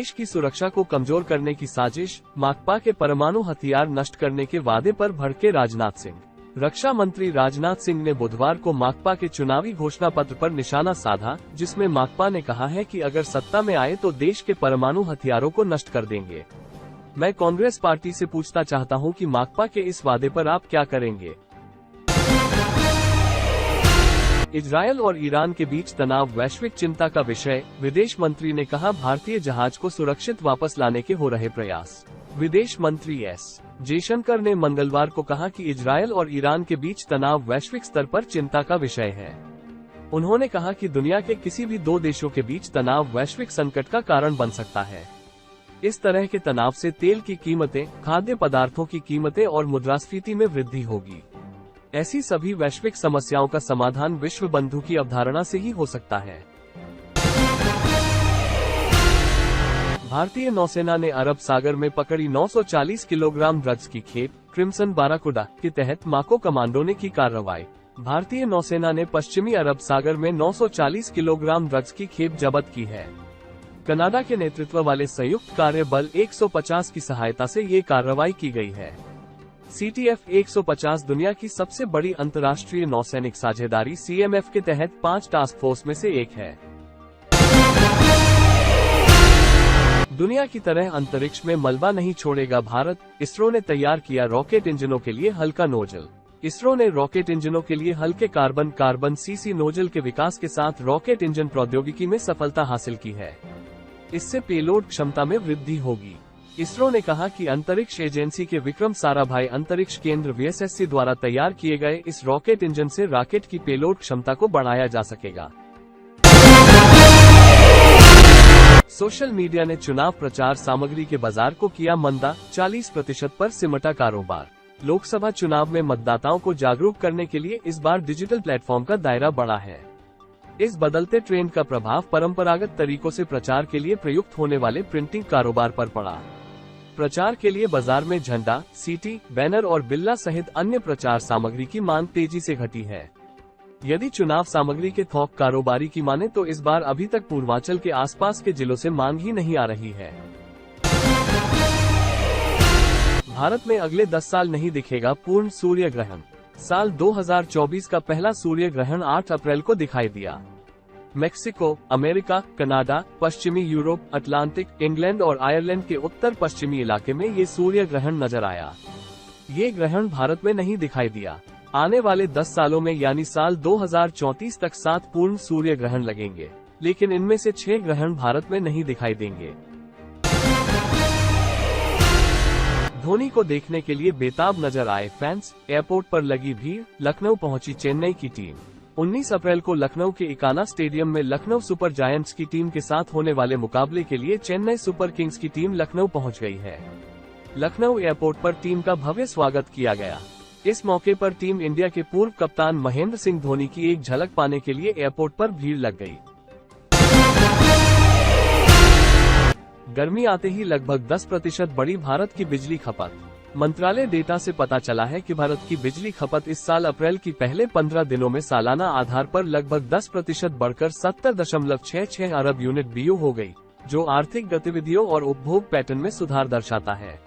देश की सुरक्षा को कमजोर करने की साजिश, माकपा के परमाणु हथियार नष्ट करने के वादे पर भड़के राजनाथ सिंह। रक्षा मंत्री राजनाथ सिंह ने बुधवार को माकपा के चुनावी घोषणा पत्र पर निशाना साधा, जिसमें माकपा ने कहा है कि अगर सत्ता में आए तो देश के परमाणु हथियारों को नष्ट कर देंगे। मैं कांग्रेस पार्टी से पूछना चाहता हूं कि माकपा के इस वादे पर आप क्या करेंगे। इजरायल और ईरान के बीच तनाव वैश्विक चिंता का विषय, विदेश मंत्री ने कहा। भारतीय जहाज को सुरक्षित वापस लाने के हो रहे प्रयास। विदेश मंत्री एस जयशंकर ने मंगलवार को कहा कि इजरायल और ईरान के बीच तनाव वैश्विक स्तर पर चिंता का विषय है। उन्होंने कहा कि दुनिया के किसी भी दो देशों के बीच तनाव वैश्विक संकट का कारण बन सकता है। इस तरह के तनाव से तेल की कीमतें, खाद्य पदार्थों की कीमतें और मुद्रास्फीति में वृद्धि होगी। ऐसी सभी वैश्विक समस्याओं का समाधान विश्व बंधु की अवधारणा से ही हो सकता है। भारतीय नौसेना ने अरब सागर में पकड़ी 940 किलोग्राम ड्रग्स की खेप क्रिम्सन बाराकुडा के तहत माको कमांडो ने की कार्रवाई। भारतीय नौसेना ने पश्चिमी अरब सागर में 940 किलोग्राम ड्रग्स की खेप जब्त की है। कनाडा के नेतृत्व वाले संयुक्त कार्य बल 150 की सहायता से ये कार्रवाई की गई है। CTF 150 दुनिया की सबसे बड़ी अंतर्राष्ट्रीय नौसैनिक साझेदारी CMF के तहत 5 टास्क फोर्स में से एक है। दुनिया की तरह अंतरिक्ष में मलबा नहीं छोड़ेगा भारत, इसरो ने तैयार किया रॉकेट इंजनों के लिए हल्का नोजल। इसरो ने रॉकेट इंजनों के लिए हल्के कार्बन CC नोजल के विकास के साथ रॉकेट इंजन प्रौद्योगिकी में सफलता हासिल की है। इससे पेलोड क्षमता में वृद्धि होगी। इसरो ने कहा कि अंतरिक्ष एजेंसी के विक्रम साराभाई अंतरिक्ष केंद्र VSSC द्वारा तैयार किए गए इस रॉकेट इंजन से रॉकेट की पेलोड क्षमता को बढ़ाया जा सकेगा। सोशल मीडिया ने चुनाव प्रचार सामग्री के बाजार को किया मंदा, 40% पर सिमटा कारोबार। लोकसभा चुनाव में मतदाताओं को जागरूक करने के लिए इस बार डिजिटल प्लेटफॉर्म का दायरा बढ़ा है। इस बदलते ट्रेंड का प्रभाव परंपरागत तरीकों से प्रचार के लिए प्रयुक्त होने वाले प्रिंटिंग कारोबार पर पड़ा। प्रचार के लिए बाजार में झंडा, सीटी, बैनर और बिल्ला सहित अन्य प्रचार सामग्री की मांग तेजी से घटी है। यदि चुनाव सामग्री के थोक कारोबारी की माने तो इस बार अभी तक पूर्वांचल के आसपास के जिलों से मांग ही नहीं आ रही है। भारत में अगले 10 साल नहीं दिखेगा पूर्ण सूर्य ग्रहण। साल 2024 का पहला सूर्य ग्रहण 8 अप्रैल को दिखाई दिया। मेक्सिको, अमेरिका, कनाडा, पश्चिमी यूरोप, अटलांटिक, इंग्लैंड और आयरलैंड के उत्तर पश्चिमी इलाके में ये सूर्य ग्रहण नजर आया। ये ग्रहण भारत में नहीं दिखाई दिया। आने वाले 10 सालों में यानी साल 2034 तक 7 पूर्ण सूर्य ग्रहण लगेंगे, लेकिन इनमें से 6 ग्रहण भारत में नहीं दिखाई देंगे। धोनी को देखने के लिए बेताब नजर आए फैंस, एयरपोर्ट पर लगी भीड़, लखनऊ पहुंची चेन्नई की टीम। 19 अप्रैल को लखनऊ के इकाना स्टेडियम में लखनऊ सुपर जायंट्स की टीम के साथ होने वाले मुकाबले के लिए चेन्नई सुपर किंग्स की टीम लखनऊ पहुंच गई है। लखनऊ एयरपोर्ट पर टीम का भव्य स्वागत किया गया। इस मौके पर टीम इंडिया के पूर्व कप्तान महेंद्र सिंह धोनी की एक झलक पाने के लिए एयरपोर्ट पर भीड़ लग गई। गर्मी आते ही लगभग 10% बढ़ी भारत की बिजली खपत। मंत्रालय डेटा से पता चला है कि भारत की बिजली खपत इस साल अप्रैल की पहले 15 दिनों में सालाना आधार पर लगभग 10% बढ़कर 70.66 अरब यूनिट BU हो गई, जो आर्थिक गतिविधियों और उपभोग पैटर्न में सुधार दर्शाता है।